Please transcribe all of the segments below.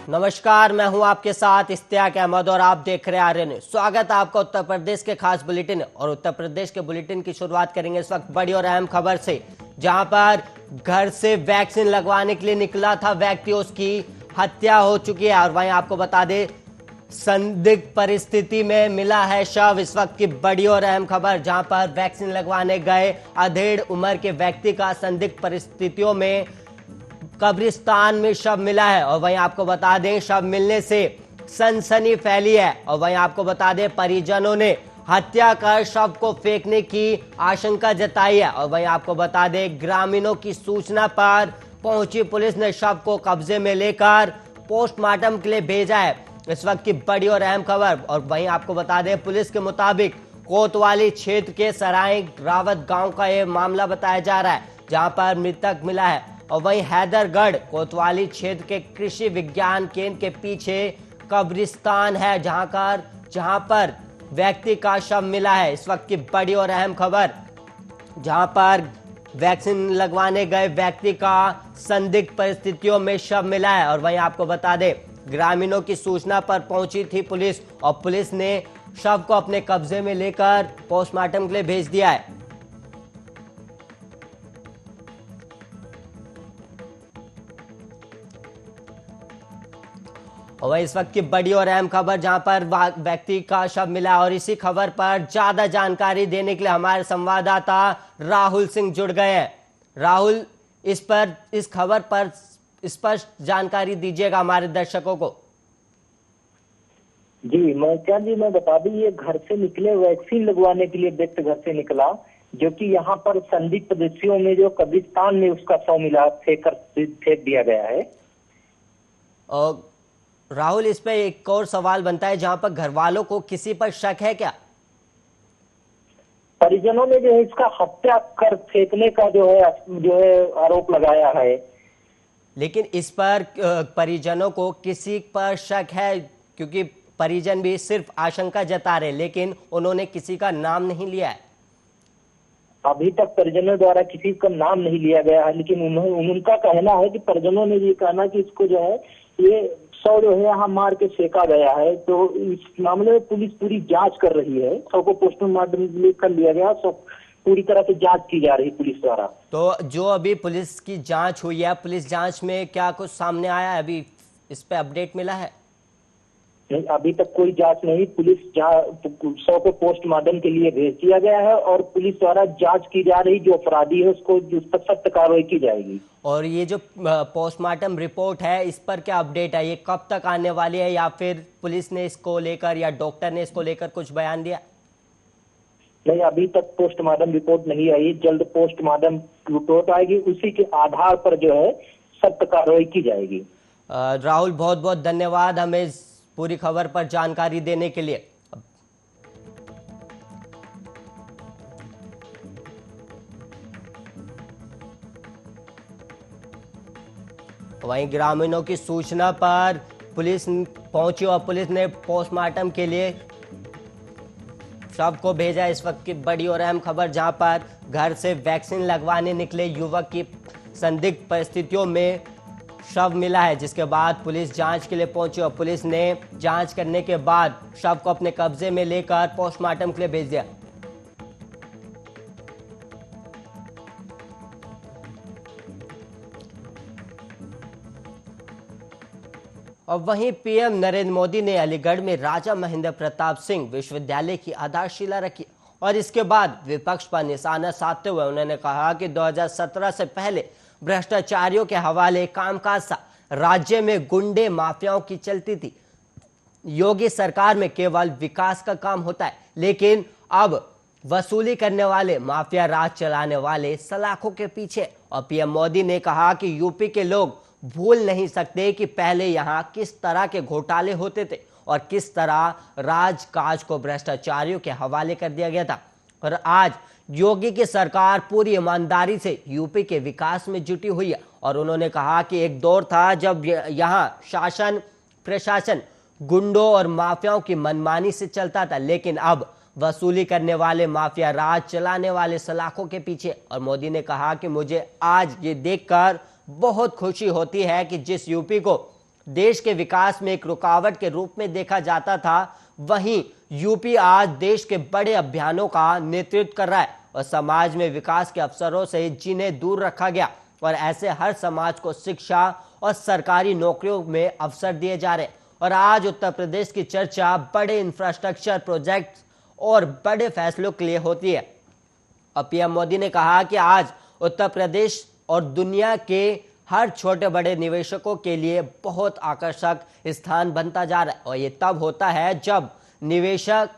नमस्कार, मैं हूं आपके साथ इश्तियाक अहमद और आप देख रहे हैं आर्य न्यूज। स्वागत है आपका उत्तर प्रदेश के खास बुलेटिन और उत्तर प्रदेश के बुलेटिन की शुरुआत करेंगे इस वक्त बड़ी और अहम खबर से, जहां पर घर से वैक्सीन लगवाने के लिए निकला था व्यक्ति, उसकी हत्या हो चुकी है। और वहीं आपको बता दें, संदिग्ध परिस्थिति में मिला है शव। इस वक्त की बड़ी और अहम खबर, जहां पर वैक्सीन लगवाने गए अधेड़ उम्र के व्यक्ति का संदिग्ध परिस्थितियों में कब्रिस्तान में शव मिला है। और वहीं आपको बता दें, शव मिलने से सनसनी फैली है। और वहीं आपको बता दें, परिजनों ने हत्या कर शव को फेंकने की आशंका जताई है। और वहीं आपको बता दें, ग्रामीणों की सूचना पर पहुंची पुलिस ने शव को कब्जे में लेकर पोस्टमार्टम के लिए भेजा है। इस वक्त की बड़ी और अहम खबर। और वहीं आपको बता दें, पुलिस के मुताबिक कोतवाली क्षेत्र के सराय रावत गांव का यह मामला बताया जा रहा है, जहां पर मृतक मिला है। और वहीं हैदरगढ़ कोतवाली क्षेत्र के कृषि विज्ञान केंद्र के पीछे कब्रिस्तान है, जहां पर व्यक्ति का शव मिला है। इस वक्त की बड़ी और अहम खबर, जहां पर वैक्सीन लगवाने गए व्यक्ति का संदिग्ध परिस्थितियों में शव मिला है। और वहीं आपको बता दें, ग्रामीणों की सूचना पर पहुंची थी पुलिस और पुलिस ने शव को अपने कब्जे में लेकर पोस्टमार्टम के लिए भेज दिया है। और वही इस वक्त की बड़ी और अहम खबर, जहां पर व्यक्ति का शव मिला। और इसी खबर पर ज्यादा जानकारी देने के लिए हमारे संवाददाता राहुल सिंह जुड़ गए हैं। राहुल, इस खबर पर स्पष्ट जानकारी दीजिएगा हमारे दर्शकों को। जी मैं बता दूं, ये घर से निकले वैक्सीन लगवाने के लिए व्यक्ति घर से निकला, जो कि यहाँ पर संदिग्ध परिस्थितियों में जो कब्रिस्तान में उसका शव मिला, फेंक दिया गया है। और राहुल, इस पे एक और सवाल बनता है, जहां पर घर वालों को किसी पर शक है क्या? परिजनों ने जो है इसका हत्या कर फेंकने का जो है आरोप लगाया है। लेकिन इस पर परिजनों को किसी पर शक है, क्योंकि परिजन भी सिर्फ आशंका जता रहे, लेकिन उन्होंने किसी का नाम नहीं लिया है। अभी तक परिजनों द्वारा किसी का नाम नहीं लिया गया है, लेकिन उनका कहना है कि परिजनों ने ये कहना कि इसको जो है ये शव जो है यहाँ मार के फेंका गया है। तो इस मामले में पुलिस पूरी जांच कर रही है। शव को पोस्टमार्टम कर लिया गया, सब पूरी तरह से जांच की जा रही पुलिस द्वारा। तो जो अभी पुलिस की जांच हुई है, पुलिस जांच में क्या कुछ सामने आया है? अभी इस पे अपडेट मिला है? नहीं, अभी तक कोई जांच नहीं। पुलिस शव को पोस्टमार्टम के लिए भेज दिया गया है और पुलिस द्वारा जांच की जा रही। जो अपराधी है उसको उस पर सख्त कार्रवाई की जाएगी। और ये जो पोस्टमार्टम रिपोर्ट है, इस पर क्या अपडेट है? ये कब तक आने वाली है, या फिर पुलिस ने इसको लेकर या डॉक्टर ने इसको लेकर कुछ बयान दिया? नहीं, अभी तक पोस्टमार्टम रिपोर्ट नहीं आई। जल्द पोस्टमार्टम रिपोर्ट आएगी, उसी के आधार पर जो है सख्त कार्रवाई की जाएगी। राहुल, बहुत बहुत धन्यवाद हमें इस पूरी खबर पर जानकारी देने के लिए। वहीं ग्रामीणों की सूचना पर पुलिस पहुंची और पुलिस ने पोस्टमार्टम के लिए शव को भेजा। इस वक्त की बड़ी और अहम खबर, जहां पर घर से वैक्सीन लगवाने निकले युवक की संदिग्ध परिस्थितियों में शव मिला है, जिसके बाद पुलिस जांच के लिए पहुंची और पुलिस ने जांच करने के बाद शव को अपने कब्जे में लेकर पोस्टमार्टम के लिए भेज दिया। और वहीं पीएम नरेंद्र मोदी ने अलीगढ़ में राजा महेंद्र प्रताप सिंह विश्वविद्यालय की आधारशिला रखी और इसके बाद विपक्ष पर निशाना साधते हुए उन्होंने कहा कि 2017 से पहले भ्रष्टाचारियों के हवाले कामकाज सा राज्य में गुंडे माफियाओं की चलती थी। योगी सरकार में केवल विकास का काम होता है, लेकिन अब वसूली करने वाले माफिया राज चलाने वाले सलाखों के पीछे। और पीएम मोदी ने कहा कि यूपी के लोग भूल नहीं सकते कि पहले यहां किस तरह के घोटाले होते थे और किस तरह राजकाज को भ्रष्टाचारियों के हवाले कर दिया गया था। और आज योगी की सरकार पूरी ईमानदारी से यूपी के विकास में जुटी हुई है। और उन्होंने कहा कि एक दौर था जब यहां शासन प्रशासन गुंडों और माफियाओं की मनमानी से चलता था, लेकिन अब वसूली करने वाले माफिया राज चलाने वाले सलाखों के पीछे। और मोदी ने कहा कि मुझे आज ये देखकर बहुत खुशी होती है कि जिस यूपी को देश के विकास में एक रुकावट के रूप में देखा जाता था, वहीं यूपी आज देश के बड़े अभियानों का नेतृत्व कर रहा है और समाज में विकास के अवसरों से जिन्हें दूर रखा गया और ऐसे हर समाज को शिक्षा और सरकारी नौकरियों में अवसर दिए जा रहे। और आज उत्तर प्रदेश की चर्चा बड़े इंफ्रास्ट्रक्चर प्रोजेक्ट्स और बड़े फैसलों के लिए होती है। और पीएम मोदी ने कहा कि आज उत्तर प्रदेश और दुनिया के हर छोटे बड़े निवेशकों के लिए बहुत आकर्षक स्थान बनता जा रहा है और ये तब होता है जब निवेशक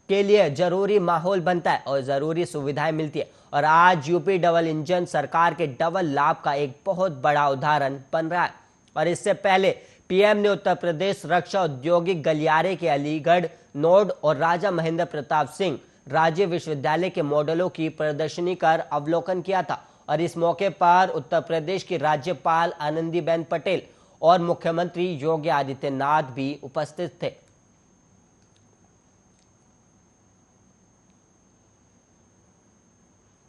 के लिए जरूरी माहौल बनता है और जरूरी सुविधाएं मिलती है। और आज यूपी डबल इंजन सरकार के डबल लाभ का एक बहुत बड़ा उदाहरण बन रहा है। और इससे पहले पीएम ने उत्तर प्रदेश रक्षा औद्योगिक गलियारे के अलीगढ़ नोड और राजा महेंद्र प्रताप सिंह राज्य विश्वविद्यालय के मॉडलों की प्रदर्शनी कर अवलोकन किया था। और इस मौके पर उत्तर प्रदेश की राज्यपाल आनंदीबेन पटेल और मुख्यमंत्री योगी आदित्यनाथ भी उपस्थित थे।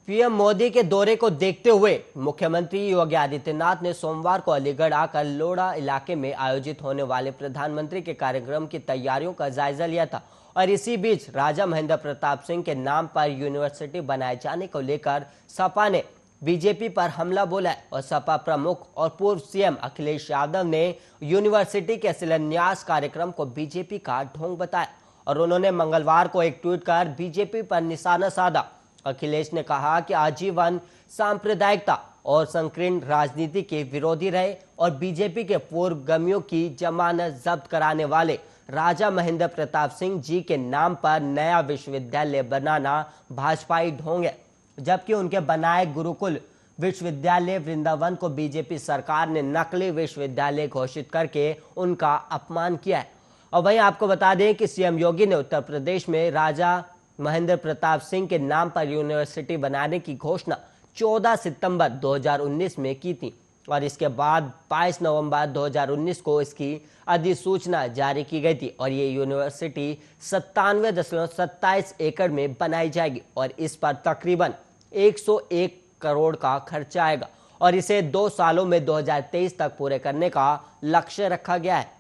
पीएम मोदी के दौरे को देखते हुए मुख्यमंत्री योगी आदित्यनाथ ने सोमवार को अलीगढ़ आकर लोढ़ा इलाके में आयोजित होने वाले प्रधानमंत्री के कार्यक्रम की तैयारियों का जायजा लिया था। और इसी बीच राजा महेंद्र प्रताप सिंह के नाम पर यूनिवर्सिटी बनाए जाने को लेकर सपा ने बीजेपी पर हमला बोला है और सपा प्रमुख और पूर्व सीएम अखिलेश यादव ने यूनिवर्सिटी के शिलान्यास कार्यक्रम को बीजेपी का ढोंग बताया। और उन्होंने मंगलवार को एक ट्वीट कर बीजेपी पर निशाना साधा। अखिलेश ने कहा कि आजीवन सांप्रदायिकता और संकीर्ण राजनीति के विरोधी रहे और बीजेपी के पूर्वगामियों की जमानत जब्त कराने वाले राजा महेंद्र प्रताप सिंह जी के नाम पर नया विश्वविद्यालय बनाना भाजपाई ढोंग है, जबकि उनके बनाए गुरुकुल विश्वविद्यालय वृंदावन को बीजेपी सरकार ने नकली विश्वविद्यालय घोषित करके उनका अपमान किया है। और वहीं आपको बता दें कि सीएम योगी ने उत्तर प्रदेश में राजा महेंद्र प्रताप सिंह के नाम पर यूनिवर्सिटी बनाने की घोषणा 14 सितंबर 2019 में की थी और इसके बाद 22 नवंबर 2019 को इसकी अधिसूचना जारी की गई थी। और ये यूनिवर्सिटी 97.27 एकड़ में बनाई जाएगी और इस पर तकरीबन 101 करोड़ का खर्चा आएगा और इसे 2 सालों में 2023 तक पूरे करने का लक्ष्य रखा गया है।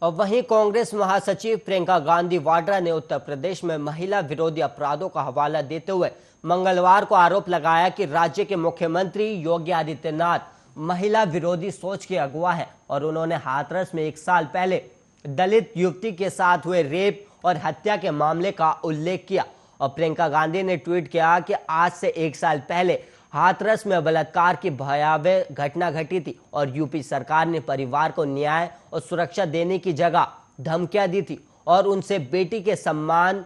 और वहीं कांग्रेस महासचिव प्रियंका गांधी वाड्रा ने उत्तर प्रदेश में महिला विरोधी अपराधों का हवाला देते हुए मंगलवार को आरोप लगाया कि राज्य के मुख्यमंत्री योगी आदित्यनाथ महिला विरोधी सोच के अगुवा है। और उन्होंने हाथरस में 1 साल पहले दलित युवती के साथ हुए रेप और हत्या के मामले का उल्लेख किया। और प्रियंका गांधी ने ट्वीट किया कि आज से 1 साल पहले हाथरस में बलात्कार की भयावह घटना घटी थी और यूपी सरकार ने परिवार को न्याय और सुरक्षा देने की जगह धमकियां दी थी और उनसे बेटी के सम्मान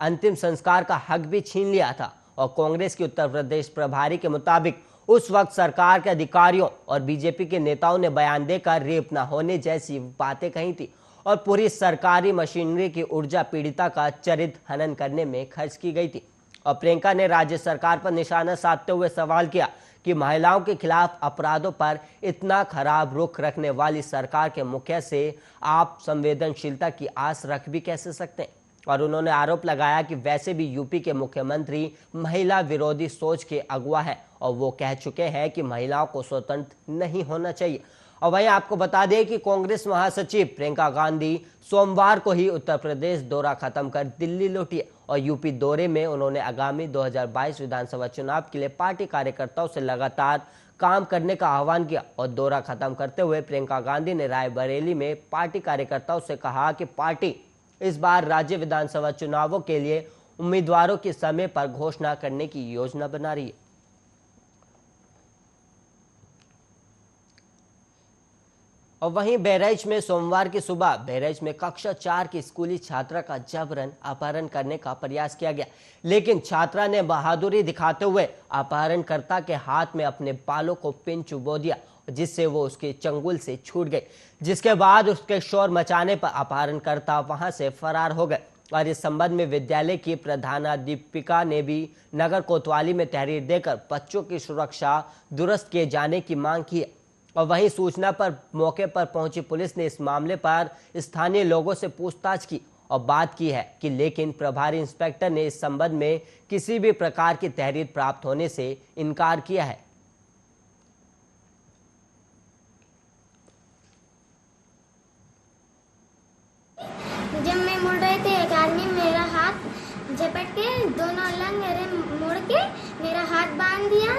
अंतिम संस्कार का हक भी छीन लिया था। और कांग्रेस की उत्तर प्रदेश प्रभारी के मुताबिक उस वक्त सरकार के अधिकारियों और बीजेपी के नेताओं ने बयान देकर रेप न होने जैसी बातें कही थी और पूरी सरकारी मशीनरी की ऊर्जा पीड़िता का चरित्र हनन करने में खर्च की गई थी। और प्रियंका ने राज्य सरकार पर निशाना साधते हुए सवाल किया कि महिलाओं के खिलाफ अपराधों पर इतना खराब रुख रखने वाली सरकार के मुखिया से आप संवेदनशीलता की आस रख भी कैसे सकते हैं। और उन्होंने आरोप लगाया कि वैसे भी यूपी के मुख्यमंत्री महिला विरोधी सोच के अगुवा है और वो कह चुके हैं कि महिलाओं को स्वतंत्र नहीं होना चाहिए। और वहीं आपको बता दें कि कांग्रेस महासचिव प्रियंका गांधी सोमवार को ही उत्तर प्रदेश दौरा खत्म कर दिल्ली लौटी है और यूपी दौरे में उन्होंने आगामी 2022 विधानसभा चुनाव के लिए पार्टी कार्यकर्ताओं से लगातार काम करने का आह्वान किया। और दौरा खत्म करते हुए प्रियंका गांधी ने रायबरेली में पार्टी कार्यकर्ताओं से कहा कि पार्टी इस बार राज्य विधानसभा चुनावों के लिए उम्मीदवारों की समय पर घोषणा करने की योजना बना रही है। और वहीं बहराइच में सोमवार की सुबह बहराइच में कक्षा 4 की स्कूली छात्रा का जबरन अपहरण करने का प्रयास किया गया, लेकिन छात्रा ने बहादुरी दिखाते हुए अपहरणकर्ता के हाथ में अपने बालों को पिन चुबो दिया, जिससे वो उसके चंगुल से छूट गए, जिसके बाद उसके शोर मचाने पर अपहरणकर्ता वहां से फरार हो गए। और इस संबंध में विद्यालय की प्रधानाध्यापिका ने भी नगर कोतवाली में तहरीर देकर बच्चों की सुरक्षा दुरुस्त किए जाने की मांग की है। और वहीं सूचना पर मौके पर पहुंची पुलिस ने इस मामले पर स्थानीय लोगों से पूछताछ की और बात की है कि लेकिन प्रभारी इंस्पेक्टर ने इस संबंध में किसी भी प्रकार की तहरीर प्राप्त होने से इनकार किया है। जब मैं मुड़ रही थी, एक आदमी मेरा हाथ झपट के दोनों लंग मेरे मुड़ के मेरा हाथ बांध दिया।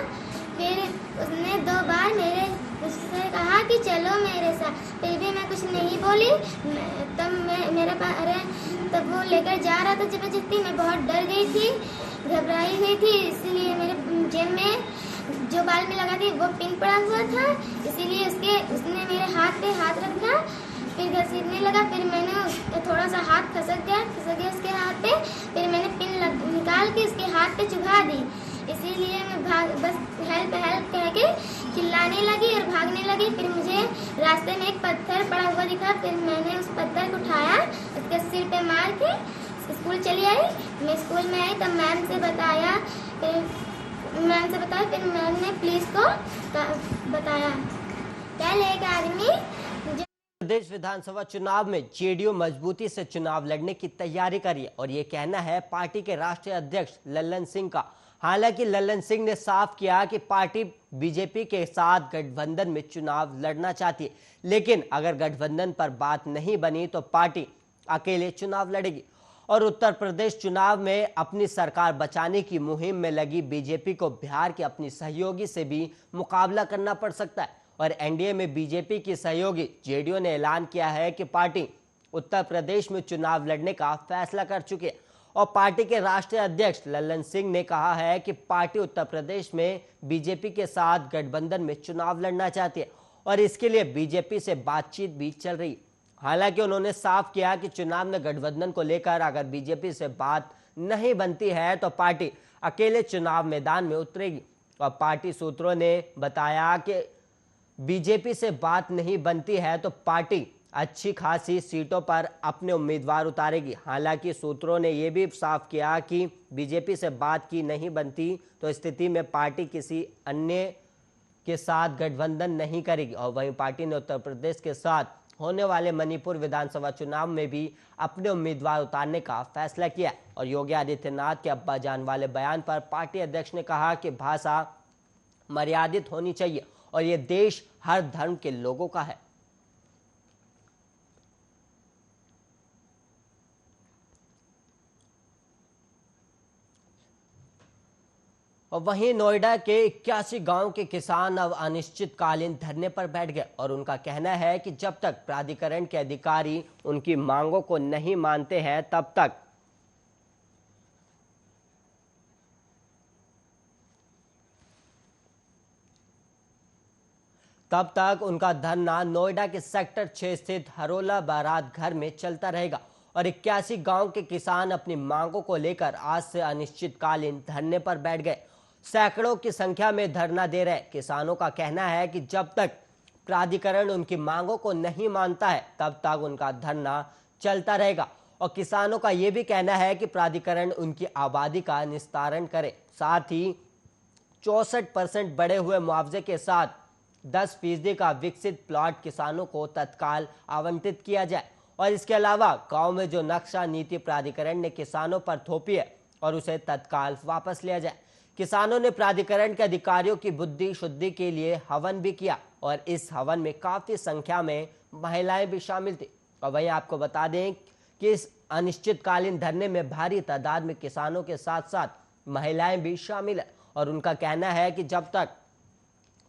फिर उसने 2 बार उससे कहा कि चलो मेरे साथ, फिर भी मैं कुछ नहीं बोली। तब वो लेकर जा रहा था जबरदस्ती। मैं बहुत डर गई थी, घबराई हुई थी, इसलिए मेरे जेब में जो बाल में लगा थी वो पिन पड़ा हुआ था, इसीलिए उसने मेरे हाथ पे हाथ रखा, फिर घसीटने लगा। फिर मैंने थोड़ा सा हाथ खसक गया उसके हाथ पे। फिर मैंने पिन निकाल के उसके हाथ पे चुभा दी। इसीलिए मैं बस हेल्प हेल्प कह के चिल्लाने लगी और भागने लगी। फिर मुझे रास्ते में एक पत्थर पड़ा हुआ दिखा। फिर मैंने उस पत्थर को उठाया, उसके सिर पे मार के स्कूल चली आई। मैं स्कूल में आई तब मैम से बताया। फिर मैम ने पुलिस को बताया। कल एक आदमी प्रदेश विधानसभा चुनाव में जेडीयू मजबूती से चुनाव लड़ने की तैयारी करी है और ये कहना है पार्टी के राष्ट्रीय अध्यक्ष लल्लन सिंह का। हालांकि लल्लन सिंह ने साफ किया कि पार्टी बीजेपी के साथ गठबंधन में चुनाव लड़ना चाहती है, लेकिन अगर गठबंधन पर बात नहीं बनी तो पार्टी अकेले चुनाव लड़ेगी। और उत्तर प्रदेश चुनाव में अपनी सरकार बचाने की मुहिम में लगी बीजेपी को बिहार के अपनी सहयोगी से भी मुकाबला करना पड़ सकता है। और एनडीए में बीजेपी की सहयोगी जेडीयू ने ऐलान किया है कि पार्टी उत्तर प्रदेश में चुनाव लड़ने का फैसला कर चुकी है। और पार्टी के राष्ट्रीय अध्यक्ष लल्लन सिंह ने कहा है कि पार्टी उत्तर प्रदेश में बीजेपी के साथ गठबंधन में चुनाव लड़ना चाहती है और इसके लिए बीजेपी से बातचीत भी चल रही है। हालांकि उन्होंने साफ किया कि चुनाव में गठबंधन को लेकर अगर बीजेपी से बात नहीं बनती है तो पार्टी अकेले चुनाव मैदान में उतरेगी। और पार्टी सूत्रों ने बताया कि बीजेपी से बात नहीं बनती है तो पार्टी अच्छी खासी सीटों पर अपने उम्मीदवार उतारेगी। हालांकि सूत्रों ने यह भी साफ किया कि बीजेपी से बात की नहीं बनती तो स्थिति में पार्टी किसी अन्य के साथ गठबंधन नहीं करेगी। और वहीं पार्टी ने उत्तर प्रदेश के साथ होने वाले मणिपुर विधानसभा चुनाव में भी अपने उम्मीदवार उतारने का फैसला किया। और योगी आदित्यनाथ के अब्बा जान वाले बयान पर पार्टी अध्यक्ष ने कहा कि भाषा मर्यादित होनी चाहिए और ये देश हर धर्म के लोगों का है। और वहीं नोएडा के 81 गांव के किसान अब अनिश्चितकालीन धरने पर बैठ गए और उनका कहना है कि जब तक प्राधिकरण के अधिकारी उनकी मांगों को नहीं मानते हैं तब तक उनका धरना नोएडा के सेक्टर 6 स्थित हरोला बारात घर में चलता रहेगा। और 81 गांव के किसान अपनी मांगों को लेकर आज से अनिश्चितकालीन धरने पर बैठ गए। सैकड़ों की संख्या में धरना दे रहे किसानों का कहना है कि जब तक प्राधिकरण उनकी मांगों को नहीं मानता है तब तक उनका धरना चलता रहेगा। और किसानों का यह भी कहना है कि प्राधिकरण उनकी आबादी का निस्तारण करे, साथ ही 64% बढ़े हुए मुआवजे के साथ 10% का विकसित प्लॉट किसानों को तत्काल आवंटित किया जाए। और इसके अलावा गांव में जो नक्शा नीति प्राधिकरण ने किसानों पर थोपी है और उसे तत्काल वापस लिया जाए। किसानों ने प्राधिकरण के अधिकारियों की बुद्धि शुद्धि के लिए हवन भी किया और इस हवन में काफी संख्या में महिलाएं भी शामिल थी। और वहीं आपको बता दें कि इस अनिश्चितकालीन धरने में भारी तादाद में किसानों के साथ साथ महिलाएं भी शामिल है और उनका कहना है कि जब तक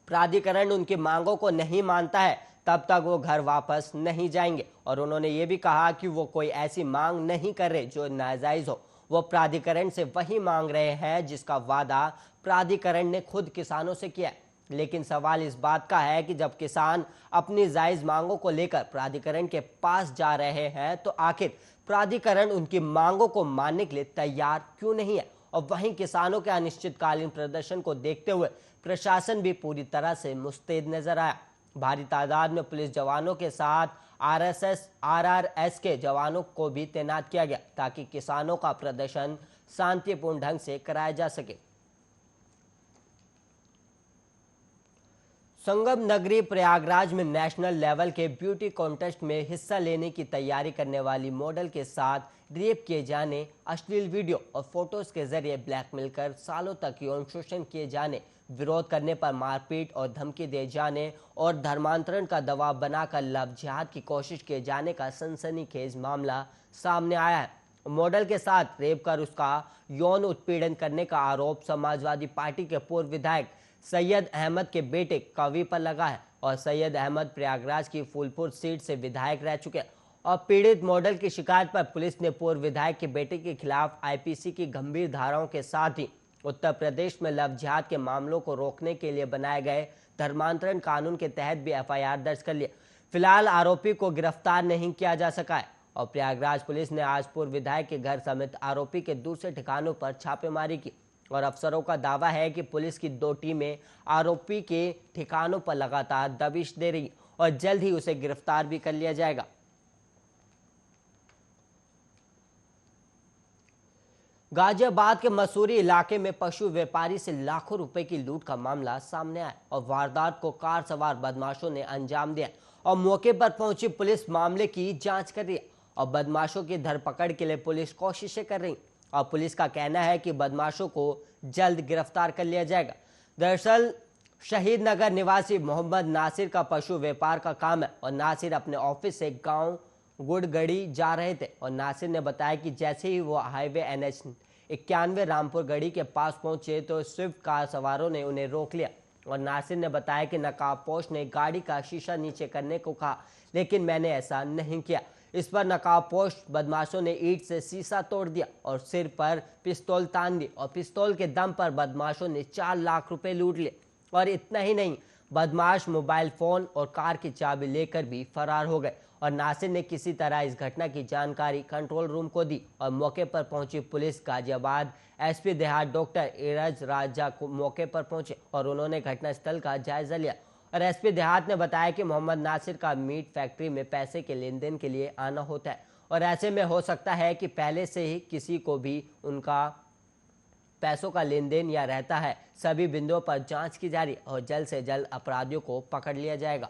प्राधिकरण उनकी मांगों को नहीं मानता है तब तक वो घर वापस नहीं जाएंगे। और उन्होंने ये भी कहा कि वो कोई ऐसी मांग नहीं कर रहे जो नाजायज हो, वो प्राधिकरण से वही मांग रहे हैं जिसका वादा प्राधिकरण ने खुद किसानों से किया है। लेकिन सवाल इस बात का है कि जब किसान अपनी जायज मांगों को लेकर प्राधिकरण के पास जा रहे हैं तो आखिर प्राधिकरण उनकी मांगों को मानने के लिए तैयार क्यों नहीं है। और वहीं किसानों के अनिश्चितकालीन प्रदर्शन को देखते हुए प्रशासन भी पूरी तरह से मुस्तैद नजर आया। भारी तादाद में पुलिस जवानों के साथ आरआरएस के जवानों को भी तैनात किया गया ताकि किसानों का प्रदर्शन शांतिपूर्ण ढंग से कराया जा सके। संगम नगरी प्रयागराज में नेशनल लेवल के ब्यूटी कॉन्टेस्ट में हिस्सा लेने की तैयारी करने वाली मॉडल के साथ रेप किए जाने, अश्लील वीडियो और फोटोज के जरिए ब्लैकमेल कर सालों तक यौन शोषण किए जाने, विरोध करने पर मारपीट और धमकी दिए जाने और धर्मांतरण का दबाव बनाकर लव जिहाद की कोशिश किए जाने का सनसनीखेज मामला सामने आया है। मॉडल के साथ रेप कर उसका यौन उत्पीड़न करने का आरोप समाजवादी पार्टी के पूर्व विधायक सैयद अहमद के बेटे कवि पर लगा है और सैयद अहमद प्रयागराज की फूलपुर सीट से विधायक रह चुके हैं और पीड़ित मॉडल की शिकायत पर पुलिस ने पूर्व विधायक के बेटे के खिलाफ आईपीसी की गंभीर धाराओं के साथ ही उत्तर प्रदेश में लव जिहाद के मामलों को रोकने के लिए बनाए गए धर्मांतरण कानून के तहत भी एफआईआर दर्ज कर लिया। फिलहाल आरोपी को गिरफ्तार नहीं किया जा सका है और प्रयागराज पुलिस ने आज पूर्व विधायक के घर समेत आरोपी के दूसरे ठिकानों पर छापेमारी की और अफसरों का दावा है कि पुलिस की 2 टीमें आरोपी के ठिकानों पर लगातार दबिश दे रही और जल्द ही उसे गिरफ्तार भी कर लिया जाएगा। गाजियाबाद के मसूरी इलाके में पशु व्यापारी से लाखों रुपए की लूट का मामला सामने आया और वारदात को कार सवार बदमाशों ने अंजाम दिया और मौके पर पहुंची पुलिस मामले की जांच कर रही है और बदमाशों की धरपकड़ के लिए पुलिस कोशिशें कर रही और पुलिस का कहना है कि बदमाशों को जल्द गिरफ्तार कर लिया जाएगा। दरअसल शहीद नगर निवासी मोहम्मद नासिर का पशु व्यापार का काम है और नासिर अपने ऑफिस से गांव गुड़गड़ी जा रहे थे और नासिर ने बताया कि जैसे ही वो हाईवे NH 91 रामपुर गढ़ी के पास पहुंचे तो स्विफ्ट कार सवारों ने उन्हें रोक लिया और नासिर ने बताया कि नकाबपोश ने गाड़ी का शीशा नीचे करने को कहा, लेकिन मैंने ऐसा नहीं किया। इस पर नकाबपोश बदमाशों ने ईंट से शीशा तोड़ दिया और सिर पर पिस्तौल तान दी और पिस्तौल के दम पर बदमाशों ने 4 लाख रुपए लूट लिए और इतना ही नहीं, बदमाश मोबाइल फोन और कार की चाबी लेकर भी फरार हो गए और नासिर ने किसी तरह इस घटना की जानकारी कंट्रोल रूम को दी और मौके पर पहुंची पुलिस गाजियाबाद एसपी देहात डॉक्टर एरज राजा को मौके पर पहुंचे और उन्होंने घटनास्थल का जायजा लिया और एसपी देहात ने बताया कि मोहम्मद नासिर का मीट फैक्ट्री में पैसे के लेन देन के लिए आना होता है और ऐसे में हो सकता है कि पहले से ही किसी को भी उनका पैसों का लेन देन या रहता है। सभी बिंदुओं पर जांच की जा रही और जल्द से जल्द अपराधियों को पकड़ लिया जाएगा।